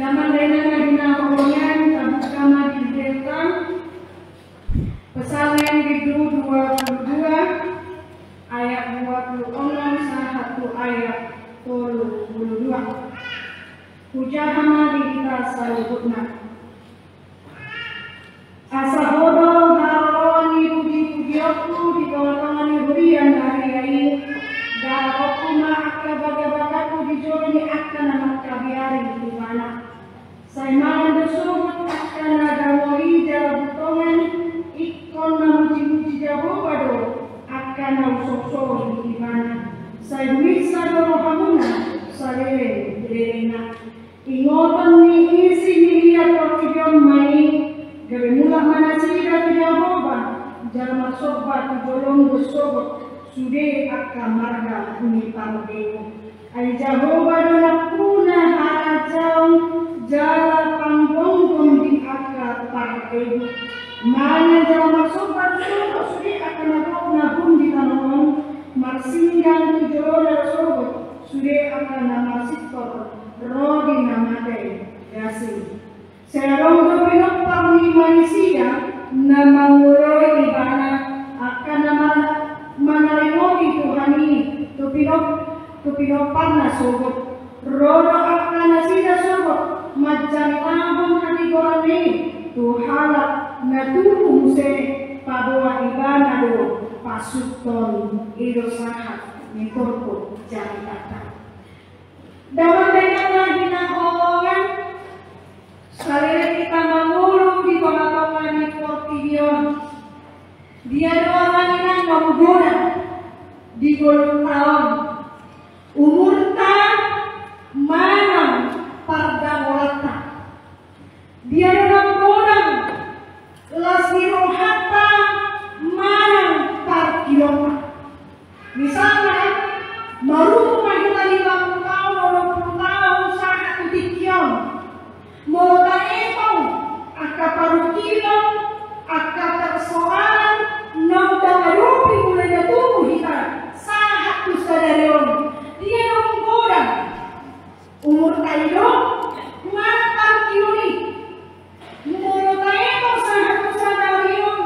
Zaman dengan adina kolonyan kama diberikan Pesangen Kidul 22 ayat 26 satu ayat 32. Hujahama kita salibutna. Asa bodoh haroni puji-pujiku di tengah-tengah berian hari-hari. Darokuma akka baga-bagaku dijolni akka nama kabiari di mana. Saya malam bersubut akka nada wali jalan butongan ikon memuji-muji jabo bado akka na usok-sok di mana. Saya bisa dorohamuna salele direna. Ingotan ni isi niya portiyon mai gabe mula manasira tiyaboba jarma sobba tijolong besobot sude akka marga uni pamdeo ay jahoba dona puna harajang jala panggongong di akka pamdeo mana jarma sobba sobot sude akka nabok nabung di tanong marsinggang tijolong sobot sude akka namasitor rodi namate yasi serong pinopang ni manusia na manguroi ibana akan nama manarimogi Tuhani tupinopang na sogot rodo akan nasida sogot majanitahong hati gorane tuhalak na tuhumse pabawa ibana do pasuton idosahat ni korpo janitata dalam dengan lagi nakongan sekali kita mengulung di tengah-tengah di portiyon. Dia doang yang menggoda di golong tahun. Umur tak mana parda molata. Dia doang godang lasiro hatta mana parkilota. Misalnya marunong kita 50 tahun, 20 tahun sangat utikion. Mau tahu akka parukilon, akka persoalan, nau dangarupi mulai tubuh kita sangat kusadarion. Dia menggoda umur tayo, mana parkioni. Mau tahu sangat kusadarion.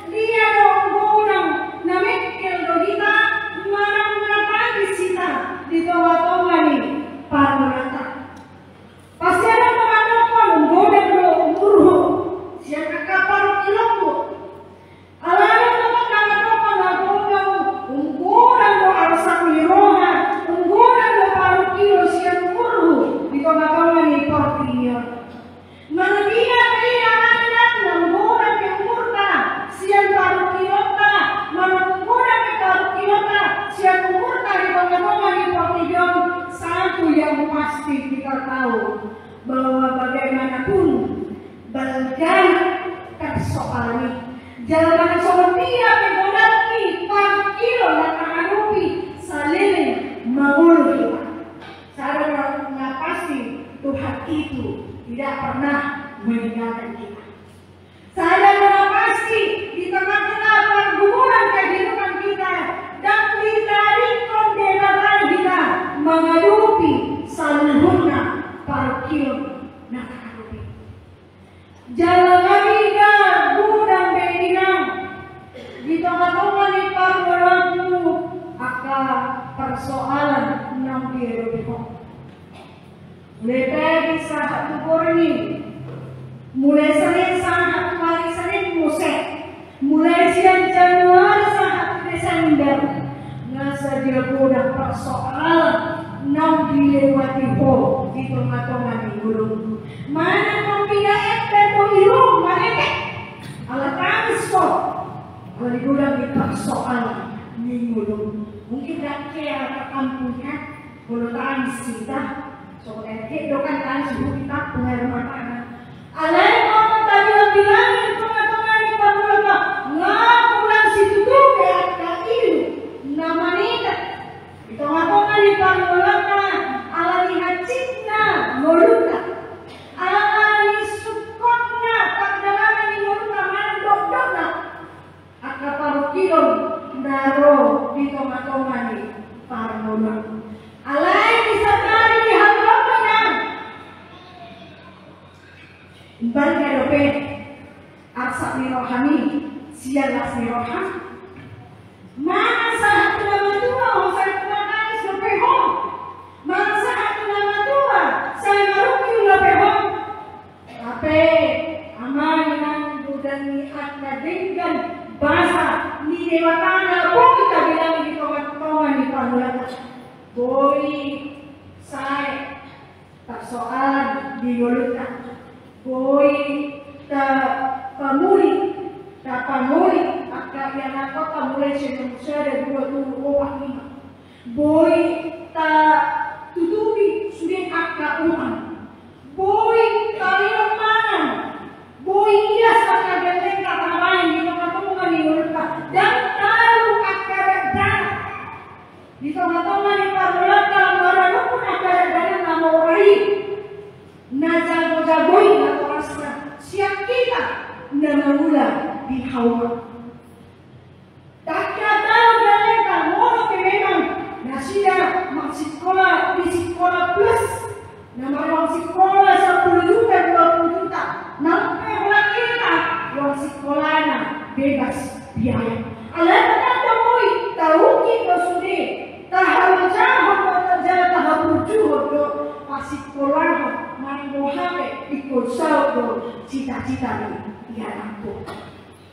Dia menggoda namikil do kita mana menatagi kita di tengah-tengah ni parulata. Pasti ada menggoda do umurho siapa kapal kiloko alana tempat nama nagoda menggoda do arsak miroha menggoda do paru kilo siapa umurho di tengah-tengah ni portinya manabina kaya anak menggoda ke umurta siapa paru kilota menggoda ke paru kilota siapa umurta di tengah-tengah ni portinya satu yang pasti kita tahu bahwa bagaimanapun bagian persoalan jalan sotia megodaki parkilo dan mengarupi saling mengulur cara pasti Tuhan itu tidak pernah meninggalkan kita. Saya pasti di tengah-tengah pergumulan kehidupan kita dan ditarik kondenatan kita mengarupi saluhuna parkilo na kakarupi. Jalan kamiga gudang bedinang di tengah-tengah ni parwalamu aka persoalan ng birubiho. Mulai saat tukurni, mulai Senin saat hari Senin musek, mulai siang Januari saat Desember, ngasa dia gudang persoalan ng dilewati ho di tengah-tengah ni gulung. Mana kau tidak ekor ilung mereka alat transport kalau di gudang di persoalan ni gulung. Mungkin tak kira ke kampungnya kalau transita soalnya dokan transport kita pengaruh mana. Alai orang tadi bilang di tengah-tengah ni perluka ngap pulang situ tu ada ilu namanya di tengah-tengah ni perluka alani hacitna moluka alani sukotna pagdalanan ni moluka mandok-dokna akka parukilon daro di tengah-tengah ni parmona alai bisa tadi di halaman balik dope arsa ni rohani sialas ni rohan mana satu nama tua saya kumakai sampai home mana satu nama tua saya maruki sampai home tapi aman yang budani akna dengan bahasa ni dewatana pun kita bilang di kawan-kawan di pamulan boy saya tak soal diulukan boy tak pamuli akak yang aku pamuli saya ada 20 orang lima boy tak tutupi sudah akak uang boy kalian mana boy iya akak ganteng kata lain di tengah-tengah diulukan dan kalau akak dan di tengah-tengah di pamulan baru pun akak dan nama orang na jago-jagoin atau rasa siap kita na mula di hawa tak tahu mereka mau memang na siya magsikola di sekolah plus na marang sekolah 10 juta 20 juta na pera kita yung sekolah na bebas biaya alam na tamoy tahu kita sudah tahu jahot atau tahu juhot sekolah mandohame ikut saudo cita-cita ni ya aku.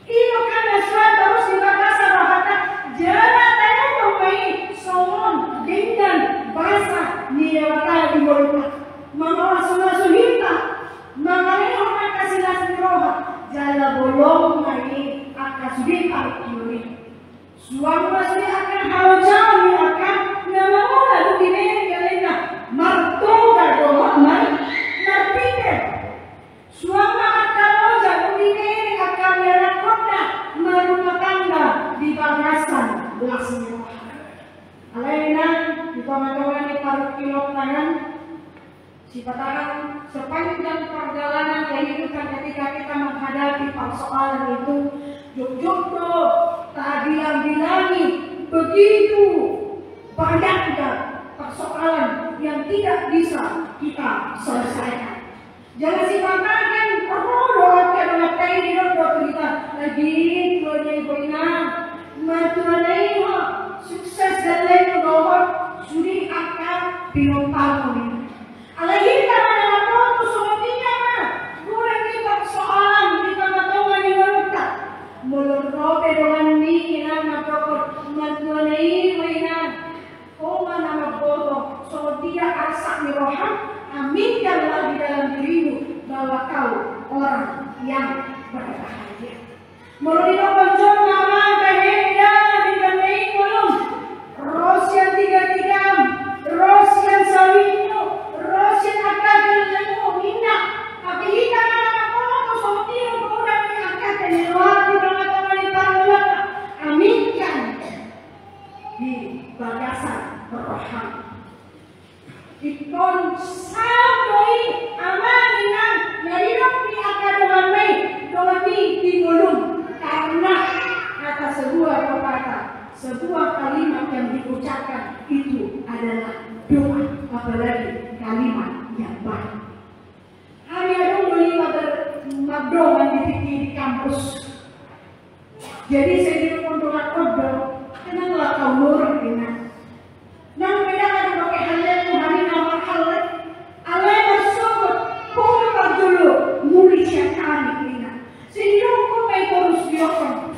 Ino kana suatu harus dibahasa bahasa jalan tanya tomai somon dengan bahasa niawata di bawah mama suhita mama orang kasih nasi roha jalan bolong lagi akan suhita ini suami masih akan hawa jauh akan nama orang begini kalian martoga doa martike suama akan roja begini akan merakotna merumah tangga di bagasan belasnya alainan di tengah-tengah di taruh kilok tangan sifatan sepanjang perjalanan kehidupan ketika kita menghadapi persoalan itu jok-jok tak bilang-bilangi begitu banyaknya persoalan yang tidak bisa kita selesaikan. Jangan sifatkan doakan mengatai di doa kita lagi punya mertuanai sukses dan lain doa sudah akan pinutang ini. Alagi kita mengalami semuanya mana? Kurang kita persoalan kita mengatai di doa mulut robe dengan ni nama mertuanai mana? Koma nama bodoh, so dia arsak ni rohan, aminkanlah di dalam dirimu bahwa kau orang yang berbahagia. Melalui penjol nama kahenda dengan naik belum, Rosian 33, Rosian Sawino, Rosian Akademimu, minat, tapi kita nama bodoh, so dia orang yang akan keluar di tengah-tengah di pamulan, aminkan di bagasan rohani. Ikon sabdoi amaningan nyarirap ni akademami doati dimulung karena kata sebuah pepatah, sebuah kalimat yang diucapkan itu adalah doa, apalagi kalimat yang baik. Hari ada lima magdoman di kampus. Jadi saya dikontrol kodok. Kenapa kau nurut dengan? Nang beda kan pakai halal hari nama halal. Alai masuk pun dulu muli siapa ni? Sehingga aku mai terus biarkan.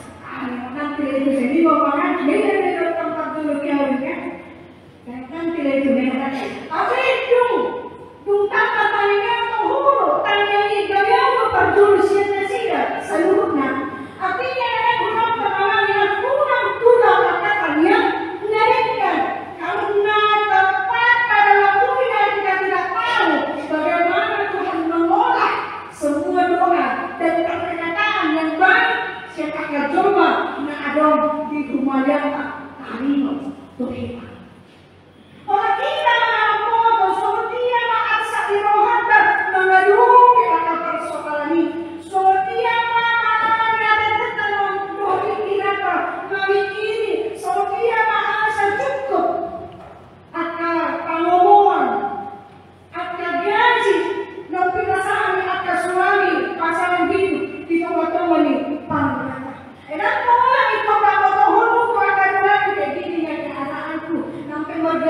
Nanti itu jadi bapak beda tempat dulu kau ni. Nanti itu mereka. Apa itu? Tungtang katanya tu tanya ini gaya apa dulu siapa sih? Seluruhnya. Artinya ada orang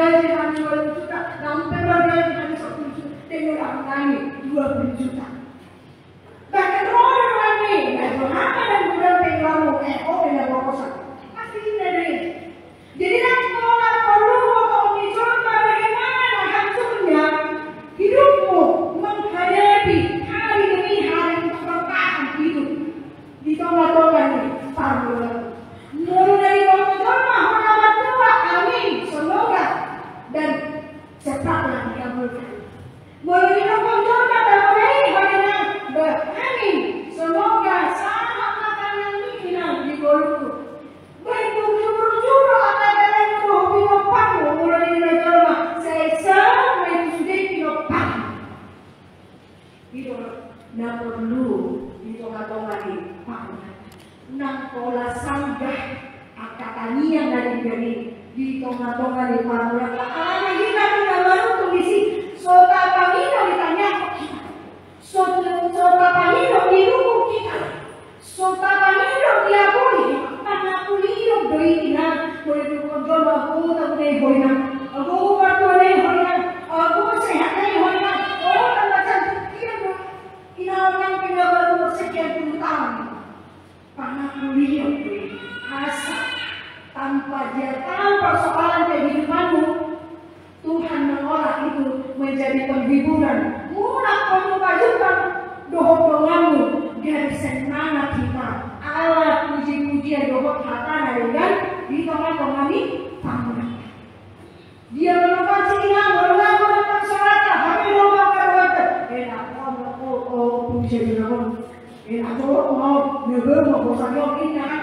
bergaji hanya 20 juta, sampai bergaji hanya 10 juta, dan orang lain 20 juta. Bahkan orang lain, Tuhan dan budak penglamu, dengan proposal, pasti dari. Jadi kalau nggak perlu untuk mencoba bagaimana hancurnya hidupmu menghadapi hari demi hari untuk bertahan hidup di tengah-tengah ini. Mulai dari Ramadan Muhammad tua, amin, semoga dan cepatlah dikabulkan. Mulai dari Ramadan amin, semoga sangat makan yang minimal di golku. Berjuru-juru akan ada yang pinopang mulai dari Ramadan saya sampai sudah pinopang. Itu tidak perlu di tengah-tengah ini. Nang pola sanggah akatanian dari diri di tengah-tengah di paruh ala kita tidak baru kondisi sota pamino ditanya kita sota pamino di rumah kita sota pamino diakui karena kuliah dari kita boleh dikontrol aku tak boleh hoina aku boleh hoina aku sehat dari hoina orang macam dia inawan kita baru sekian puluh tahun. Karena kuliah asal tanpa dia tahu persoalan kehidupanmu, Tuhan mengolah itu menjadi penghiburan. Mulai mengajukan doa-doamu dari semangat kita. Allah puji-pujian doa hata dengan di tengah-tengah ini bangunan. Dia menemukan Cina, menemukan sholatnya, habis doa berdoa. Enak, puji Tuhan. Aku mau negur mau bosan lagi kan?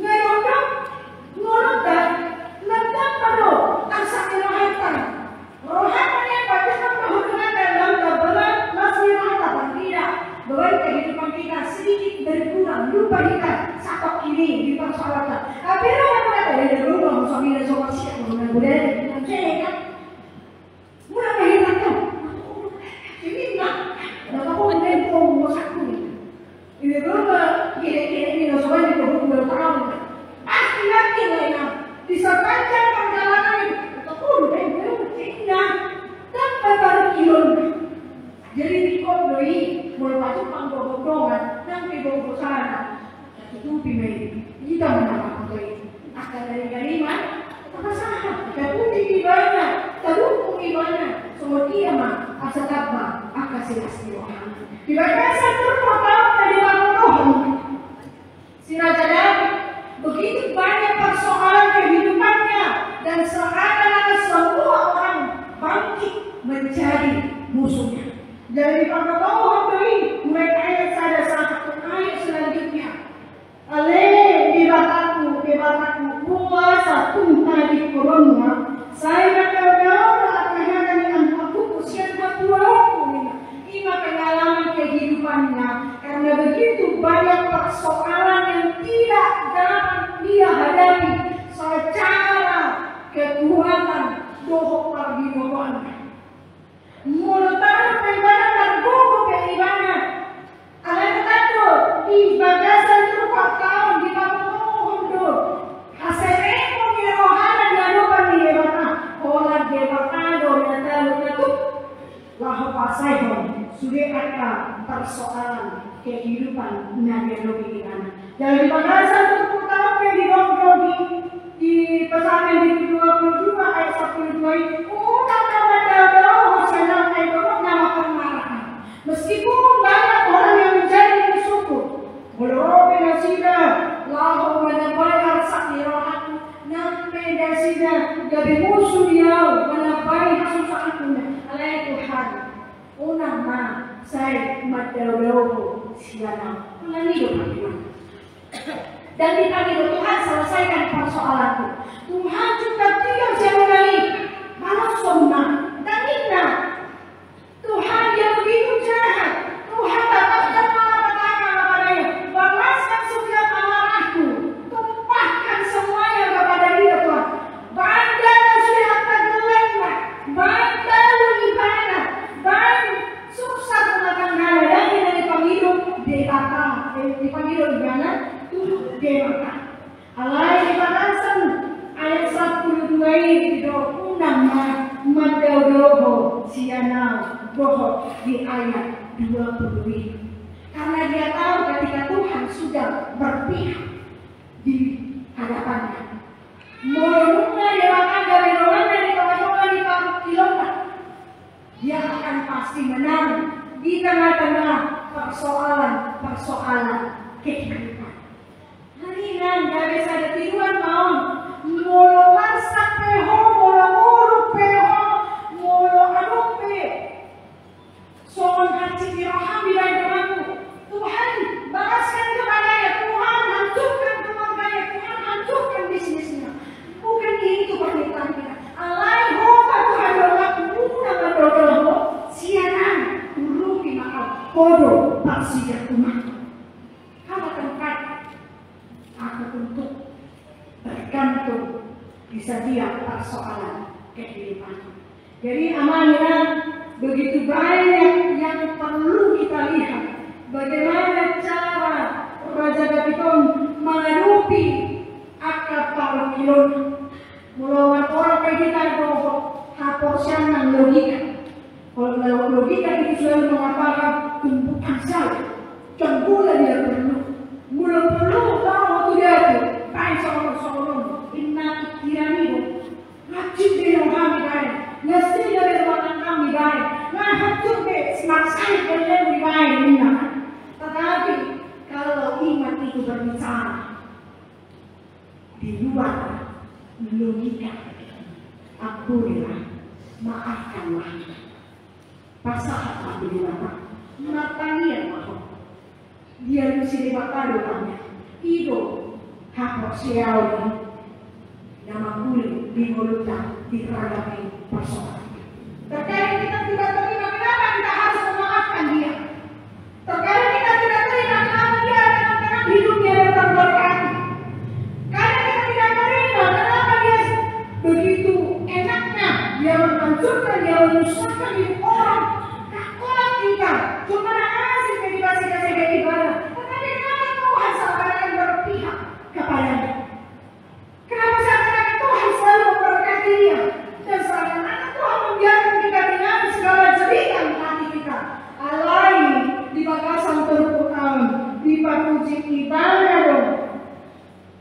Ngorok penuh asa rohatan. Rohatan yang pada hubungan dalam dalam masih rohatan tidak. Bahwa kehidupan kita sedikit berkurang, lupa kita satok kiri di persoalan. Tapi rohatan ada rumah musuh dan sobat siap mudah-mudahan dengan kan? Murah kehidupan. Ini nak, ada apa pun mau satu ni. Ini berapa kira-kira ini soal di berhubung tahun. Pasti yakin lah ya. Disampaikan perjalanan ini. Betul, tidak. Tanpa baru kilon. Jadi di kondoi mulai masuk panggung-panggungan nanti bawa sana. Itu pimei. Kita menambah kondoi. Akan dari kalimat apa sahaja. Terpuji ibadah, terhukum ibadah. Semua kiamat asa tabah akan silas-silas. Dibaca satu pertama dari Tuhan. Si Raja Daud begitu banyak persoalan kehidupannya dan seakan-akan semua orang bangkit menjadi musuhnya. Dari Tuhan ini mulai ayat ada satu ayat selanjutnya. Ale di bataku puasa Tuhan di Korona. Saya berdoa akan dengan aku usia 20 tahun. Ini pengalaman kehidupannya karena begitu banyak persoalan yang tidak dapat dia hadapi secara kekuatan doa pergimana. Mulai ibadah dan doa keibadah. Alat itu di bagasan itu 4 tahun di tahun itu. Hasilnya punya rohana dia lupa di ibadah. Olah dia berkado dan lalu itu lah pasai sudah ada persoalan kehidupan Nabi Nabi kita. Dari pada 1 tahun di pesan di 22 ayat 12 ini, nama senang nama kemarahan. Meskipun banyak orang yang menjadi musuhku, Walau nasida lahu menabai arsak nirahat nampe dasida jadi musuh dia menabai susahnya alai Tuhan unang ma saya madau siana ulang hidup dan dipanggil Tuhan selesaikan persoalanku. Tuhan juga tidak sekali malah sombong dan hina. Tuhan yang begitu jahat. Tuhan datangkan malapetaka kepadanya. Balaskan setiap amarahku. Tumpahkan semuanya kepada dia Tuhan. Bandar sudah tergelengah. Bandar ibadah. Bandar susah memakan hal yang dipanggil dewata. Dipanggil gimana? Dewata. Allah dikatakan ayat 12 itu undang sianau bohong di ayat 25. Karena dia tahu ketika Tuhan sudah berpihak di hadapannya. Mulutnya dia akan dari orang dari kawan-kawan di kilomita. Dia akan pasti menang di tengah-tengah persoalan kehidupan. Hari ini gak bisa ada tiruan mau. Mulu masak peho, mulu mulu peho, mulu adupe. Soal hati diroham di dalam doaku. Tuhan balaskan kepadanya, Tuhan hancurkan keluarganya, Tuhan hancurkan bisnisnya. Bukan itu permintaan kita. Alai hoka Tuhan doaku, bukan berdoa. Siaran, uruki maaf, kodo pasir rumah. Kamu tempat aku untuk bergantung di setiap persoalan kehidupan. Jadi amannya begitu banyak yang perlu kita lihat. Bagaimana cara Raja Davidon menghadapi akar parokilon. Melawan orang kita bahwa haposan dan logika. Kalau logika itu selalu mengatakan tumpukan saya, cembulan dia perlu. Mula perlu tahu waktu dia itu. Baik seorang inna ikiranimu. Hacuk dia yang kami baik. Nasi dari ruangan kami baik. Nah hacuk dia semaksai kalian lebih baik inna. Tetapi kalau iman itu berbicara di luar logika, ampunilah, maafkanlah, pasang alhamdulillah, matanya mahal. Dia mesti dibakar doanya. Ido hak siawi nama kulit di mulutnya diterangkan persoalan. Terkadang kita tidak terima kenapa kita harus memaafkan dia. Terkadang kita tidak terima kenapa dia dalam hidupnya yang terberkati. Karena kita tidak terima kenapa dia begitu enaknya dia menghancurkan, dia menyusahkan hidup orang. Kakolat kita cuma asik kasih ibadah. Tetapi kenapa Tuhan seakan-akan berpihak kepadanya? Kenapa seakan-akan Tuhan selalu memberkati dia? Dan seakan-akan Tuhan membiarkan kita dengan segala cerita hati kita. Alai di bakasan terpulang, di pakuji ibadah dong.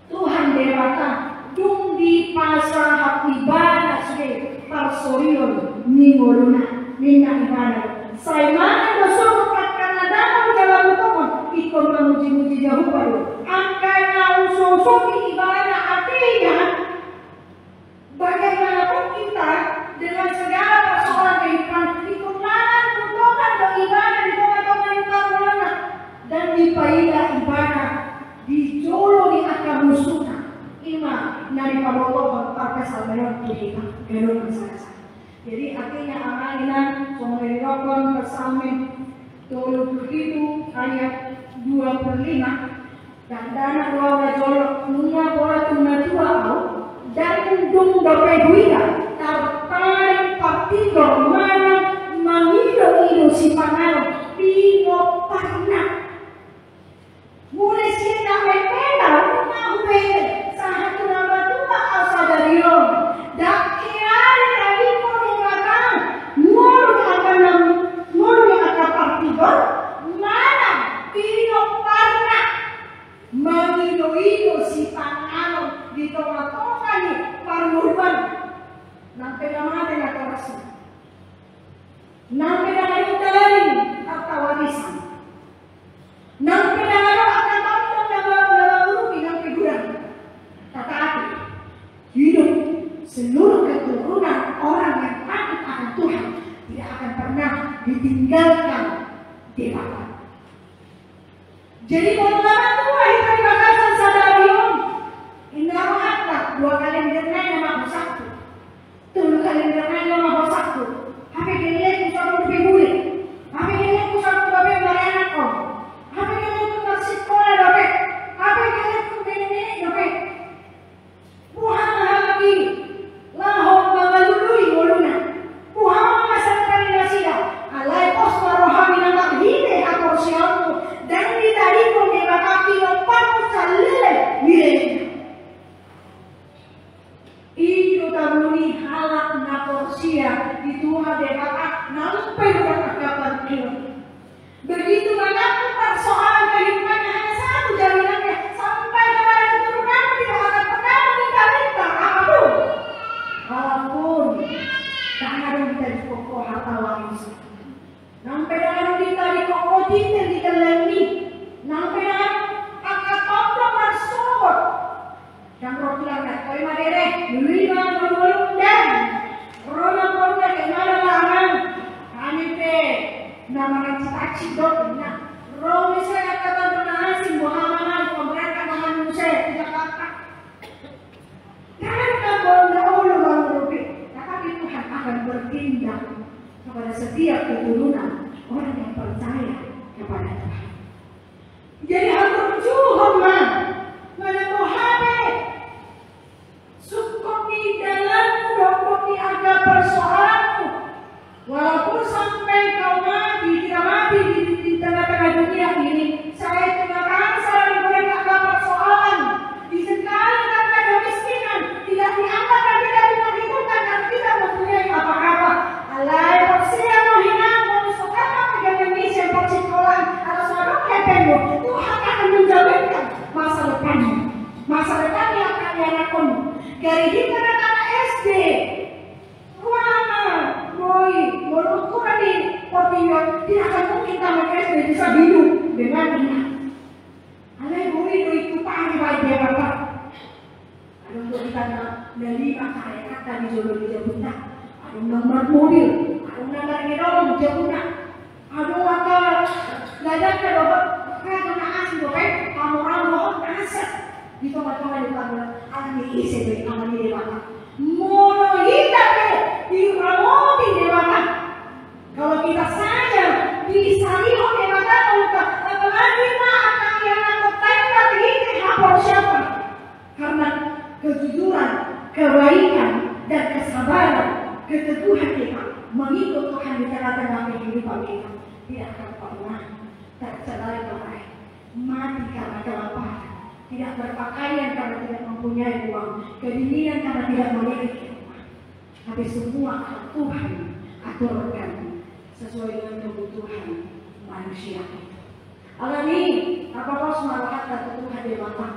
Tuhan dewata, dung di pasar hak ibadah sih, parsorion ningoluna, minta ibadah. Saya mana dosa karena dalam jalan utama, ikut memuji-muji jauh baru. Angkanya usul ibadah artinya, bagaimanapun kita dengan segala persoalan kehidupan, ikut mana kutokan beribadah di tengah-tengah ibadah dan dipaidah ibadah dijolo di akar musuhnya. Ima dari pabotong terpesal dalam kehidupan gedung besar. Jadi artinya amalinan mengerokon bersamin tolong begitu ayat 25 dan dana dua wajolok dunia bola tuna dua au dan dung dope duida tertarik partido mana mangido si panalo pingo parna mulai siapa mepeda rumah upede sahat nama tua asa dari lo dak kiai dari mulu akan partido mana pino parna mangido si panalo di tengah-tengah ni parmurban nang pengamatan atau rasul nang pengamatan dari atau warisan nang pengamatan akan tonton dalam uruki nang peguran tetapi hidup seluruh keturunan orang yang takut akan Tuhan tidak akan pernah ditinggalkan dewata. Jadi pengalaman tua itu dibakasan sadarion. Indah rohatlah 2 kali bernai nama satu, 3 kali bernai nama satu. Apa kalian bisa berpikir? Apa kalian bisa berpikir bagaimana kau? Apa kalian bisa bersekolah dope? Apa kalian bisa bernenek dope? Tuhan lagi lahom mengalului moluna. Tuhan masakan nasida. Alai pos rohani nama hide akor siamu dan ditari pun dibakaki lompat salele milenya. Itu tabuni halak nakorsia itu ada bakat nampai berkapan kilo. Begitu banyak persoalan kehidupannya, hanya satu jaminannya, sampai kepada keturunan tidak akan pernah meminta-minta apapun. Walaupun tak ada kita di pokok harta warisan, nampai dengan kita di pokok cinta di keleni, nampai dengan angkat tombol bersumber. Dan roh bilang, kau madere, lima berulung dan roh pokoknya kemana larang, kami pe, nama cita-cita doknya, roh misalnya kata bernasi Muhammad pemerintah manusia tidak kata. Karena kita boleh tapi Tuhan akan bertindak kepada setiap keturunan orang yang percaya kepada Tuhan. Jadi aku juga mana Tuhan cukup di dalam dokter di agak persoalanmu. Walaupun sampai kau mati, tidak mati di tengah-tengah dunia ini, saya tidak akan selalu mereka agak persoalan. Di sekali karena kemiskinan, tidak diangkat dan tidak diperhitungkan karena tidak mempunyai apa-apa. Alai persia menghina, memusuhkan dengan Indonesia persikolan atau seorang kepenmu. Tuhan akan menjalankan masa depanmu. Masa depan yang akan dianakmu. Dari kita anak SD, mana, boy, ukuran di Portugal tidak akan mungkin tamat SD bisa hidup dengan enak. Alai boy, itu paham baik dia bapak. Ada untuk kita dari kaya kata di Jolo di Jabuta, ada nomor mobil, ada nomor gedong di Jabuta, ada wakil gadang ke doa, kayak kena asing doa, kamu orang mohon aset. Di tempat-tempat di Panggilan, anak ICB, anak di Dewata. Mono hitam di Ramoti Dewata. Kalau kita saja bisa lihat Dewata, apalagi akan yang aku tembak ini hapor siapa? Karena kejujuran, kebaikan, dan kesabaran, keteguhan kita mengikut Tuhan di tengah-tengah kehidupan kita tidak akan pernah tercederai oleh mati karena kelaparan. Tidak berpakaian karena tidak mempunyai uang, kedinginan karena tidak memiliki rumah. Tapi semua Tuhan aturkan sesuai dengan kebutuhan manusia itu. Alami apa-apa semangat kata Tuhan di mata.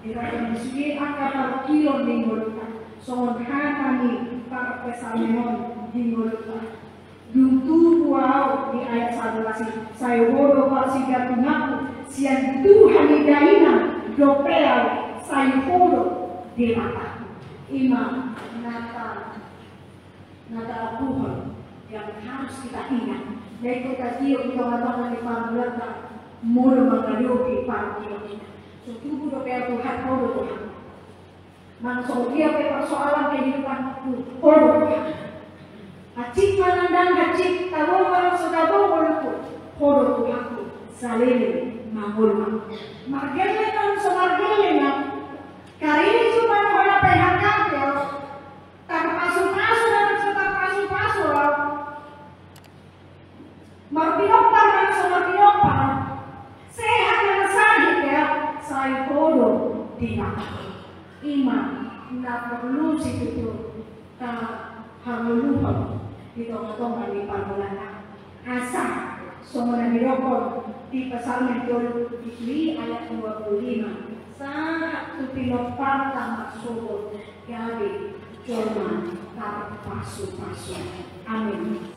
Dirakan disugi angka kilo di ngolutan. Songon kami para pesamenon di ngolutan. Duntu wow di ayat 11. Saya bodoh parsiga tunaku siang Tuhan di daina. Dopel sayuhuro di mata imam nata Tuhan yang harus kita ingat. Dari kita tiup kita mengatakan di Panggilan mula mengaduki Panggilan kita. Setubuh dopel Tuhan horo Tuhan. Mangsung dia persoalan kehidupanku horo Tuhan. Acik manandang acik tahu orang sudah horo horo Tuhanku salele. Mahul margele kan semargele na kari cuma orang PHK ya tak pasu-pasu dan tak pasu-pasu marpinopar dan semarpinopar sehat dan sahih ya saya bodoh di mata imam tidak perlu situ haruluhan di tengah-tengah di Panggilan asa semua dirokok di pasal yang ke-7 ayat 25 sangat tupinopar tamat subuh gabi cuma tak pasu-pasu. Amin.